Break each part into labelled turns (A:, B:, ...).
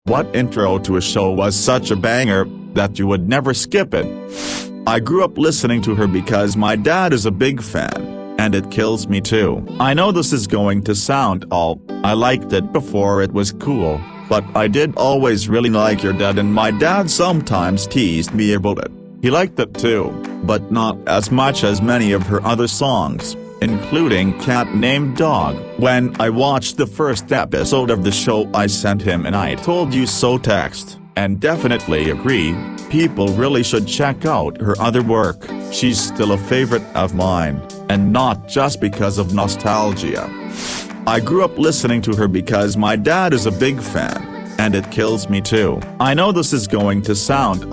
A: What intro to a show was such a banger that you would never skip it? I grew up listening to her because my dad is a big fan, and it kills me too. I know this is going to sound I liked it before it was cool, but I did always really like your dad, and my dad sometimes teased me about it. He liked it too, but not as much as many of her other songs, including Cat Named Dog. When I watched the first episode of the show, I sent him an "I told you so" text, and definitely agree, people really should check out her other work. She's still a favorite of mine, and not just because of nostalgia. I grew up listening to her because my dad is a big fan, and it kills me too. I know this is going to sound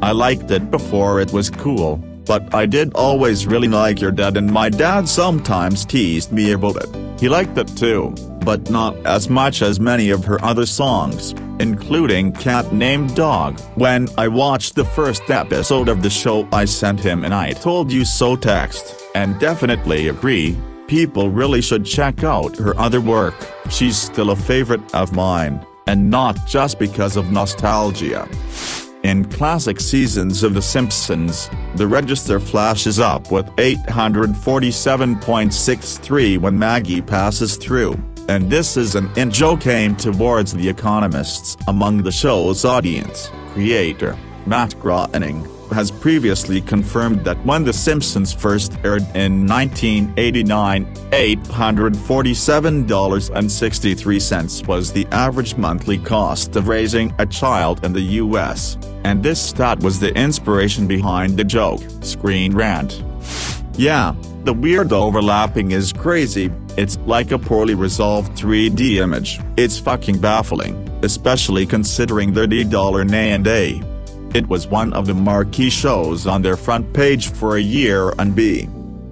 A: I liked it before it was cool, but I did always really like your dad, and my dad sometimes teased me about it. He liked it too, but not as much as many of her other songs, including Cat Named Dog. When I watched the first episode of the show, I sent him an "I told you so" text, and definitely agree, people really should check out her other work. She's still a favorite of mine, and not just because of nostalgia. In classic seasons of The Simpsons, the register flashes up with 847.63 when Maggie passes through, and this is an in-joke aimed towards the economists among the show's audience. Creator Matt Groening has previously confirmed that when The Simpsons first aired in 1989, $847.63 was the average monthly cost of raising a child in the U.S., and this stat was the inspiration behind the joke. Screen Rant. Yeah, the weird overlapping is crazy. It's like a poorly resolved 3D image. It's fucking baffling, especially considering the $&A. It was one of the marquee shows on their front page for a year, and B.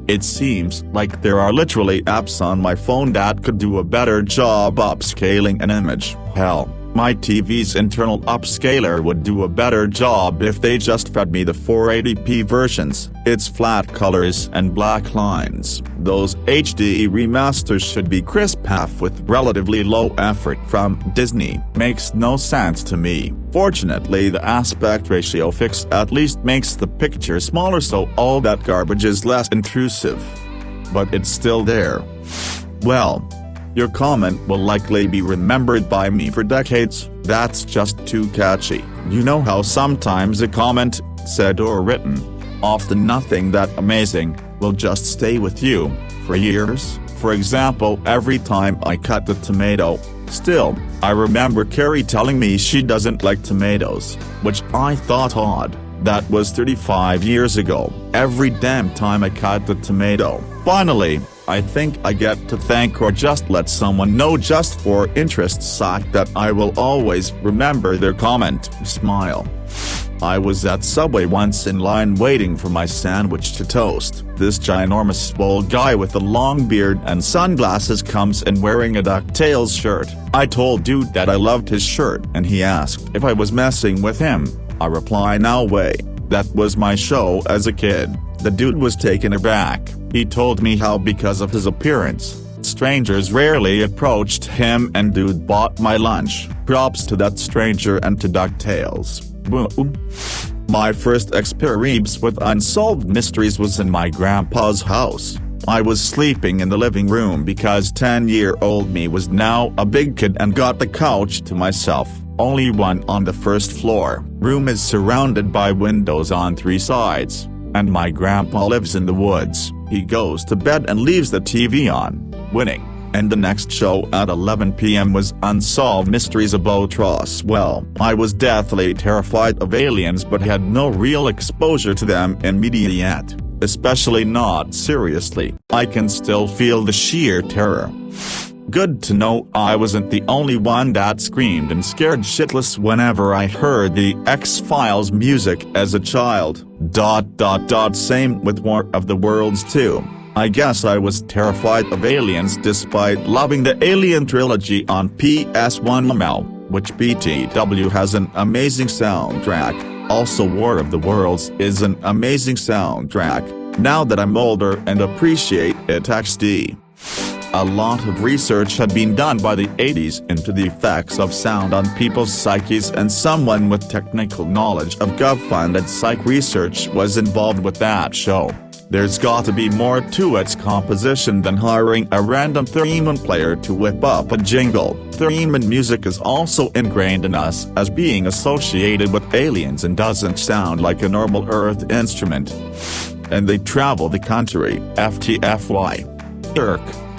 A: It seems like there are literally apps on my phone that could do a better job upscaling an image. Hell, my TV's internal upscaler would do a better job if they just fed me the 480p versions. It's flat colors and black lines. Those HD remasters should be crisp AF with relatively low effort from Disney. Makes no sense to me. Fortunately, the aspect ratio fix at least makes the picture smaller, so all that garbage is less intrusive. But it's still there. Well, your comment will likely be remembered by me for decades. That's just too catchy. You know how sometimes a comment, said or written, often nothing that amazing, will just stay with you for years? For example, every time I cut the tomato. Still, I remember Carrie telling me she doesn't like tomatoes, which I thought odd. That was 35 years ago. Every damn time I cut the tomato. Finally, I think I get to thank or just let someone know just for interest's sake that I will always remember their comment. Smile. I was at Subway once in line waiting for my sandwich to toast. This ginormous swole guy with a long beard and sunglasses comes in wearing a DuckTales shirt. I told dude that I loved his shirt, and he asked if I was messing with him. I reply, "No way, that was my show as a kid." The dude was taken aback. He told me how because of his appearance, strangers rarely approached him, and dude bought my lunch. Props to that stranger and to DuckTales. Boom. My first experience with unsolved mysteries was in my grandpa's house. I was sleeping in the living room because 10-year-old me was now a big kid and got the couch to myself, only one on the first floor. Room is surrounded by windows on 3 sides, and my grandpa lives in the woods. He goes to bed and leaves the TV on, winning. And the next show at 11 p.m. was Unsolved Mysteries about Roswell. I was deathly terrified of aliens but had no real exposure to them in media yet, especially not seriously. I can still feel the sheer terror. Good to know I wasn't the only one that screamed and scared shitless whenever I heard the X-Files music as a child. Same with War of the Worlds too. I guess I was terrified of aliens despite loving the Alien trilogy on PS1 ML, which BTW has an amazing soundtrack. Also, War of the Worlds is an amazing soundtrack, now that I'm older and appreciate it XD. A lot of research had been done by the 80s into the effects of sound on people's psyches, and someone with technical knowledge of gov-funded psych research was involved with that show. There's got to be more to its composition than hiring a random theremin player to whip up a jingle. Theremin music is also ingrained in us as being associated with aliens and doesn't sound like a normal Earth instrument. And they travel the country, FTFY.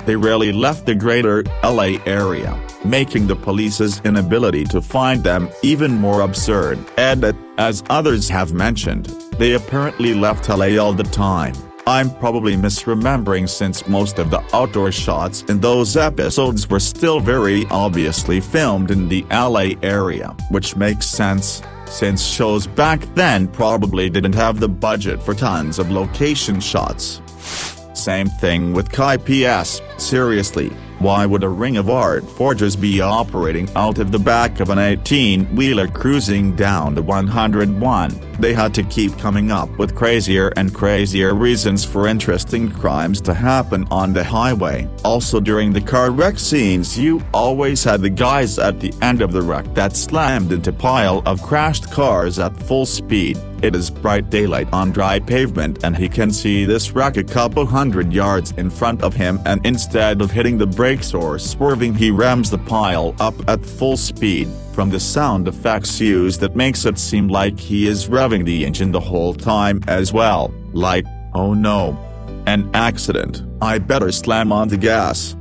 A: They rarely left the greater LA area, making the police's inability to find them even more absurd. As others have mentioned, they apparently left LA all the time. I'm probably misremembering, since most of the outdoor shots in those episodes were still very obviously filmed in the LA area, which makes sense, since shows back then probably didn't have the budget for tons of location shots. Same thing with KPS, seriously, why would a ring of art forgers be operating out of the back of an 18-wheeler cruising down the 101? They had to keep coming up with crazier and crazier reasons for interesting crimes to happen on the highway. Also, during the car wreck scenes, you always had the guys at the end of the wreck that slammed into a pile of crashed cars at full speed. It is bright daylight on dry pavement and he can see this wreck a couple hundred yards in front of him, and instead of hitting the brakes or swerving, he rams the pile up at full speed. From the sound effects used, it makes it seem like he is revving the engine the whole time as well, like, oh no, an accident, I better slam on the gas.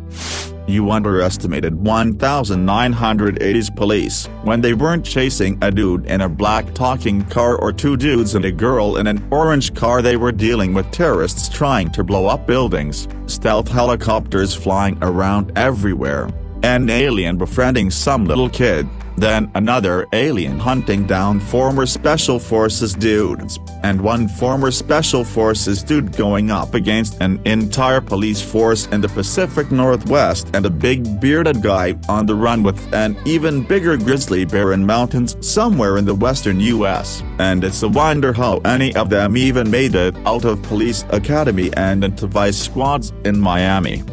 A: You underestimated 1980s police when they weren't chasing a dude in a black talking car or two dudes and a girl in an orange car. They were dealing with terrorists trying to blow up buildings, stealth helicopters flying around everywhere, an alien befriending some little kid, then another alien hunting down former Special Forces dudes, and one former Special Forces dude going up against an entire police force in the Pacific Northwest, and a big bearded guy on the run with an even bigger grizzly bear in mountains somewhere in the western US. And it's a wonder how any of them even made it out of police academy and into vice squads in Miami.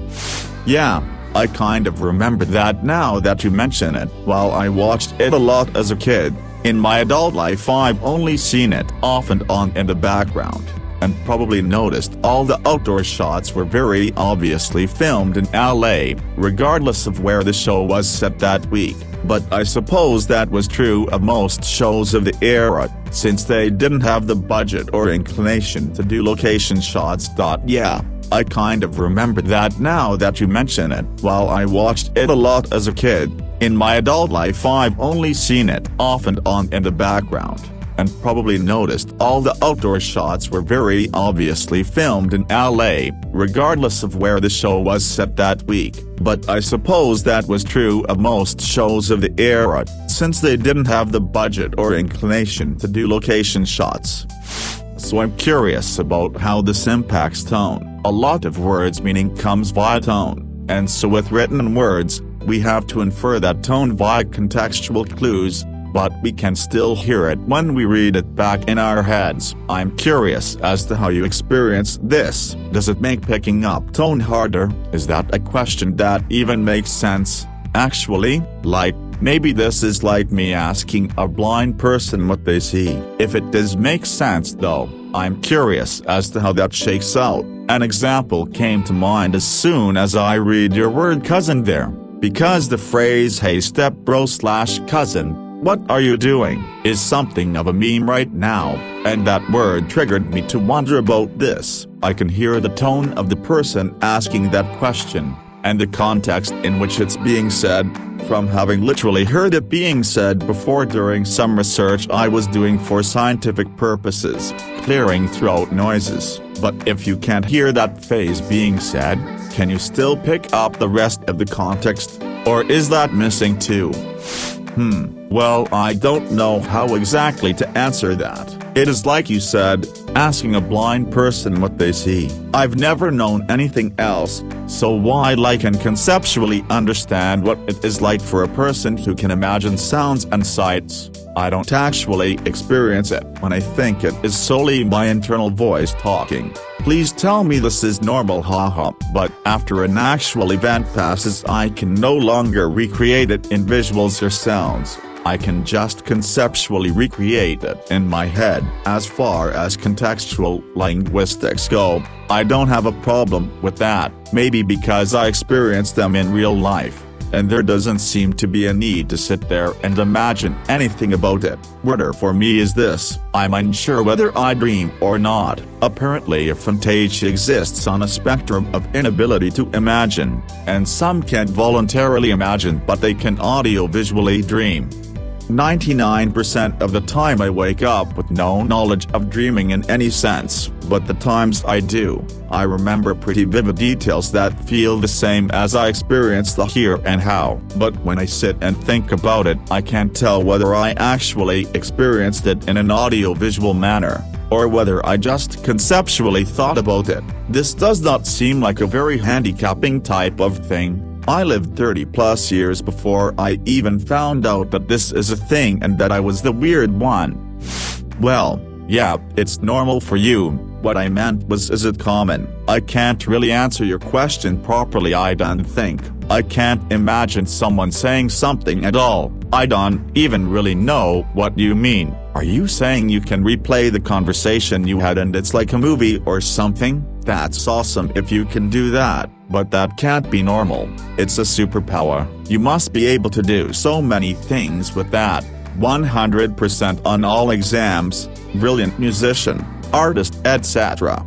A: Yeah, I kind of remember that now that you mention it. While I watched it a lot as a kid, in my adult life I've only seen it off and on in the background, and probably noticed all the outdoor shots were very obviously filmed in LA, regardless of where the show was set that week. But I suppose that was true of most shows of the era, since they didn't have the budget or inclination to do location shots. Yeah, I kind of remember that now that you mention it. While I watched it a lot as a kid, in my adult life I've only seen it off and on in the background, and probably noticed all the outdoor shots were very obviously filmed in LA, regardless of where the show was set that week. But I suppose that was true of most shows of the era, since they didn't have the budget or inclination to do location shots. So I'm curious about how this impacts tone. A lot of words' meaning comes via tone, and so with written words, we have to infer that tone via contextual clues, but we can still hear it when we read it back in our heads. I'm curious as to how you experience this. Does it make picking up tone harder? Is that a question that even makes sense? Actually, like, maybe this is like me asking a blind person what they see. If it does make sense though, I'm curious as to how that shakes out. An example came to mind as soon as I read your word cousin there, because the phrase "hey step bro / cousin, what are you doing?" is something of a meme right now, and that word triggered me to wonder about this. I can hear the tone of the person asking that question, and the context in which it's being said, from having literally heard it being said before during some research I was doing for scientific purposes, clearing throat noises. But if you can't hear that phrase being said, can you still pick up the rest of the context, or is that missing too? Well, I don't know how exactly to answer that. It is like you said, asking a blind person what they see. I've never known anything else, so while I can conceptually understand what it is like for a person who can imagine sounds and sights, I don't actually experience it. When I think it is solely my internal voice talking. Please tell me this is normal, haha. But after an actual event passes, I can no longer recreate it in visuals or sounds. I can just conceptually recreate it in my head. As far as contextual linguistics go, I don't have a problem with that, maybe because I experienced them in real life, and there doesn't seem to be a need to sit there and imagine anything about it. Weirder for me is this: I'm unsure whether I dream or not. Apparently aphantasia exists on a spectrum of inability to imagine, and some can't voluntarily imagine but they can audio-visually dream. 99% of the time I wake up with no knowledge of dreaming in any sense, but the times I do, I remember pretty vivid details that feel the same as I experience the here and how. But when I sit and think about it, I can't tell whether I actually experienced it in an audio-visual manner, or whether I just conceptually thought about it. This does not seem like a very handicapping type of thing. I lived 30+ years before I even found out that this is a thing and that I was the weird one. Well, yeah, it's normal for you. What I meant was, is it common? I can't really answer your question properly. I don't think. I can't imagine someone saying something at all. I don't even really know what you mean. Are you saying you can replay the conversation you had and it's like a movie or something? That's awesome if you can do that, but that can't be normal. It's a superpower. You must be able to do so many things with that. 100% on all exams, brilliant musician, artist, etc.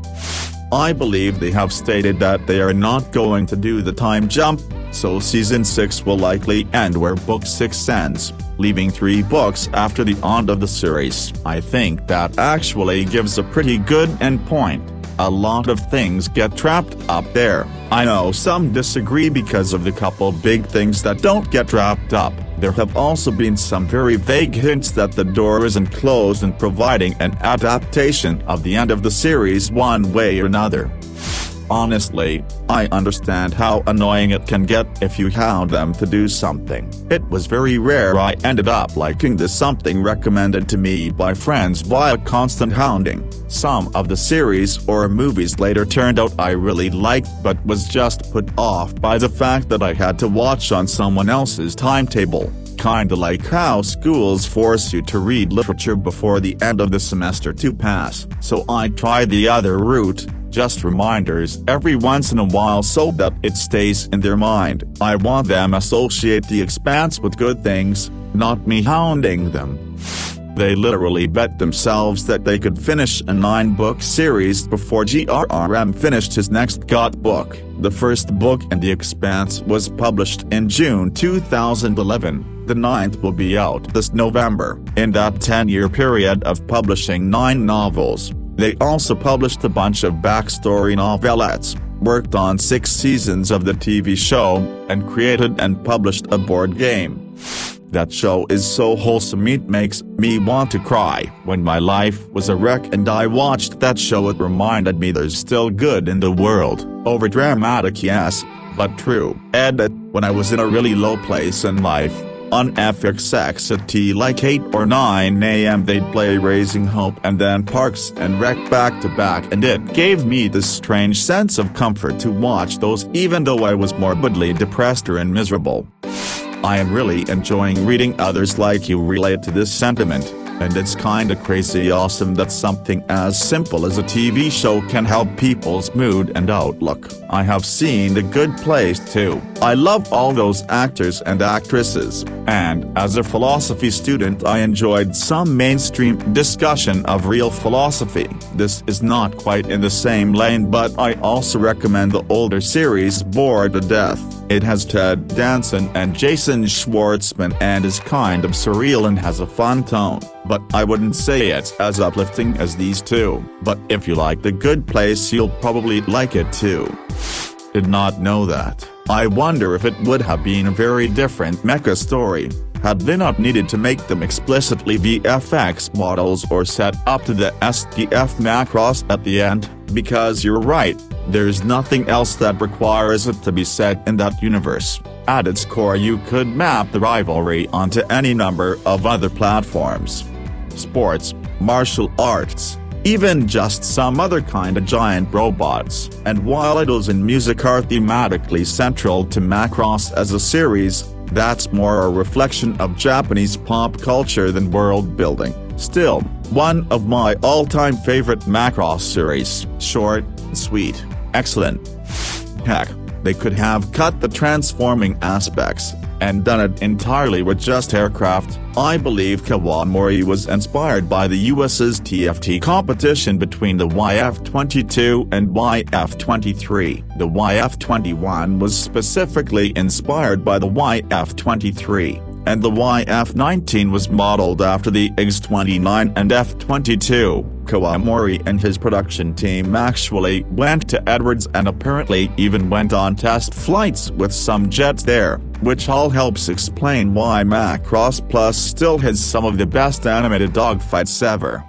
A: I believe they have stated that they are not going to do the time jump, so season 6 will likely end where book 6 ends, leaving 3 books after the end of the series. I think that actually gives a pretty good endpoint. A lot of things get trapped up there. I know some disagree because of the couple big things that don't get wrapped up. There have also been some very vague hints that the door isn't closed and providing an adaptation of the end of the series one way or another. Honestly, I understand how annoying it can get if you hound them to do something. It was very rare I ended up liking this something recommended to me by friends via constant hounding. Some of the series or movies later turned out I really liked but was just put off by the fact that I had to watch on someone else's timetable. Kinda like how schools force you to read literature before the end of the semester to pass. So I tried the other route. Just reminders every once in a while so that it stays in their mind. I want them to associate The Expanse with good things, not me hounding them. They literally bet themselves that they could finish a 9-book series before GRRM finished his next GOT book. The first book in The Expanse was published in June 2011. The 9th will be out this November. In that 10-year period of publishing 9 novels, they also published a bunch of backstory novelettes, worked on 6 seasons of the TV show, and created and published a board game. That show is so wholesome it makes me want to cry. When my life was a wreck and I watched that show, it reminded me there's still good in the world. Overdramatic, yes, but true. Edit, when I was in a really low place in life, on FXX at like 8 or 9 AM they'd play Raising Hope and then Parks and Rec back to back, and it gave me this strange sense of comfort to watch those even though I was morbidly depressed and miserable. I am really enjoying reading others like you relate to this sentiment, and it's kinda crazy awesome that something as simple as a TV show can help people's mood and outlook. I have seen The Good Place too. I love all those actors and actresses, and as a philosophy student I enjoyed some mainstream discussion of real philosophy. This is not quite in the same lane, but I also recommend the older series Bored to Death. It has Ted Danson and Jason Schwartzman and is kind of surreal and has a fun tone, but I wouldn't say it's as uplifting as these two. But if you like The Good Place you'll probably like it too. Did not know that. I wonder if it would have been a very different mecha story, had they not needed to make them explicitly VFX models or set up to the SDF macros at the end, because you're right, there's nothing else that requires it to be set in that universe. At its core, you could map the rivalry onto any number of other platforms. Sports, martial arts, even just some other kind of giant robots. And while idols and music are thematically central to Macross as a series, that's more a reflection of Japanese pop culture than world building. Still, one of my all-time favorite Macross series. Short, sweet, excellent. Heck, they could have cut the transforming aspects and done it entirely with just aircraft. I believe Kawamori was inspired by the US's TFT competition between the YF-22 and YF-23. The YF-21 was specifically inspired by the YF-23, and the YF-19 was modeled after the X-29 and F-22. Kawamori and his production team actually went to Edwards and apparently even went on test flights with some jets there, which all helps explain why Macross Plus still has some of the best animated dogfights ever.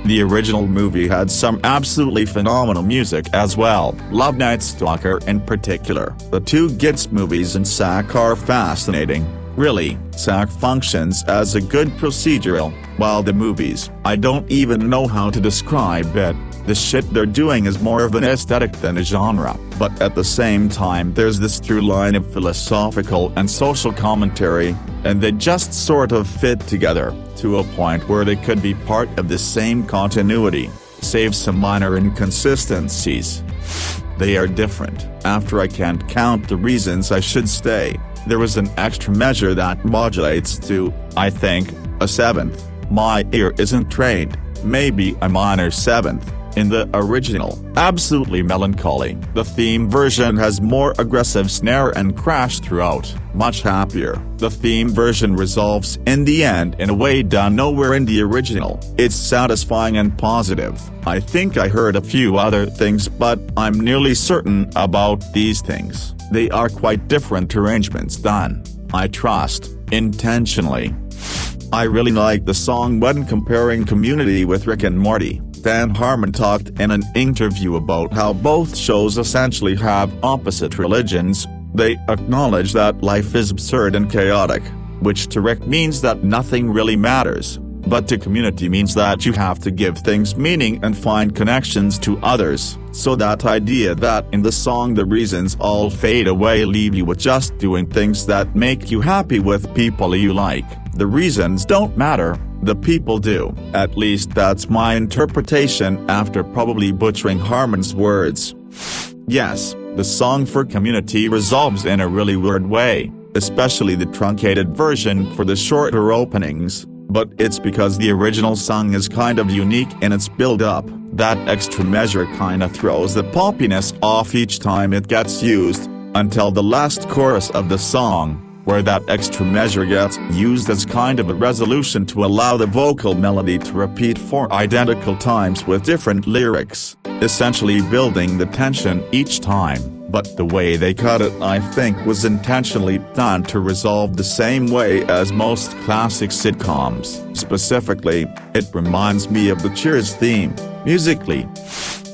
A: The original movie had some absolutely phenomenal music as well. Love Night Stalker in particular. The two Gits movies and Saga are fascinating. Really, Saga functions as a good procedural, while the movies, I don't even know how to describe it. The shit they're doing is more of an aesthetic than a genre, but at the same time there's this through line of philosophical and social commentary, and they just sort of fit together, to a point where they could be part of the same continuity, save some minor inconsistencies. They are different. After I can't count the reasons I should stay, there was an extra measure that modulates to, I think, a seventh. My ear isn't trained, maybe a minor seventh. In the original, absolutely melancholy, the theme version has more aggressive snare and crash throughout, much happier. The theme version resolves in the end in a way done nowhere in the original. It's satisfying and positive. I think I heard a few other things, but I'm nearly certain about these things. They are quite different arrangements done, I trust, intentionally. I really like the song when comparing Community with Rick and Morty. Dan Harmon talked in an interview about how both shows essentially have opposite religions. They acknowledge that life is absurd and chaotic, which to Rick means that nothing really matters, but to Community means that you have to give things meaning and find connections to others. So that idea that in the song the reasons all fade away leave you with just doing things that make you happy with people you like. The reasons don't matter, the people do. At least that's my interpretation after probably butchering Harmon's words. Yes, the song for Community resolves in a really weird way, especially the truncated version for the shorter openings, but it's because the original song is kind of unique in its build-up. That extra measure kinda throws the poppiness off each time it gets used, until the last chorus of the song, where that extra measure gets used as kind of a resolution to allow the vocal melody to repeat 4 identical times with different lyrics, essentially building the tension each time. But the way they cut it I think was intentionally done to resolve the same way as most classic sitcoms. Specifically, it reminds me of the Cheers theme, musically.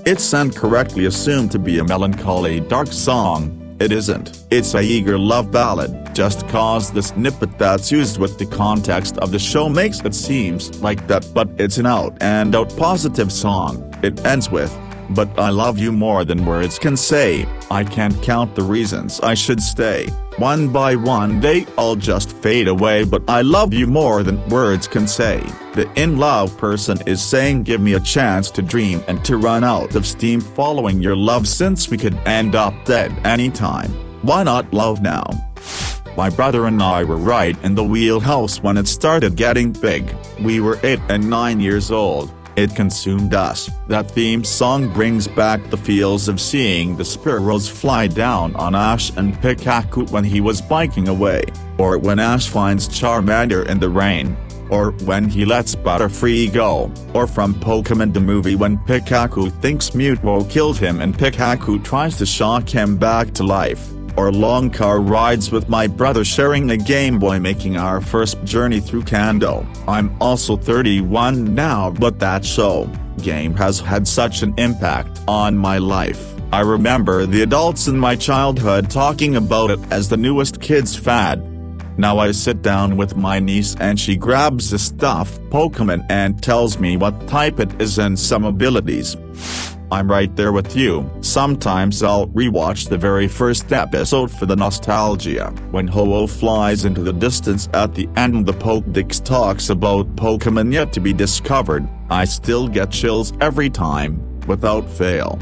A: It's incorrectly assumed to be a melancholy dark song. It isn't. It's a eager love ballad, just cause the snippet that's used with the context of the show makes it seems like that, but it's an out-and-out positive song. It ends with, "But I love you more than words can say, I can't count the reasons I should stay. One by one they all just fade away, but I love you more than words can say." The in-love person is saying give me a chance to dream and to run out of steam following your love, since we could end up dead anytime. Why not love now? My brother and I were right in the wheelhouse when it started getting big. We were 8 and 9 years old. It consumed us. That theme song brings back the feels of seeing the sparrows fly down on Ash and Pikachu when he was biking away, or when Ash finds Charmander in the rain, or when he lets Butterfree go, or from Pokemon the movie when Pikachu thinks Mewtwo killed him and Pikachu tries to shock him back to life. or long car rides with my brother sharing a Game Boy making our first journey through Kando. I'm also 31 now, but that show, game has had such an impact on my life. I remember the adults in my childhood talking about it as the newest kids fad. Now I sit down with my niece and she grabs a stuffed Pokemon and tells me what type it is and some abilities. I'm right there with you. Sometimes I'll rewatch the very first episode for the nostalgia. When Ho-Oh flies into the distance at the end and the Pokédex talks about Pokemon yet to be discovered, I still get chills every time, without fail.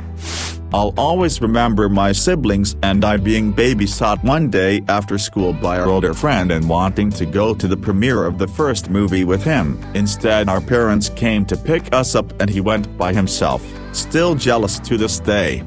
A: I'll always remember my siblings and I being babysat one day after school by our older friend and wanting to go to the premiere of the first movie with him. Instead, our parents came to pick us up and he went by himself. Still jealous to this day.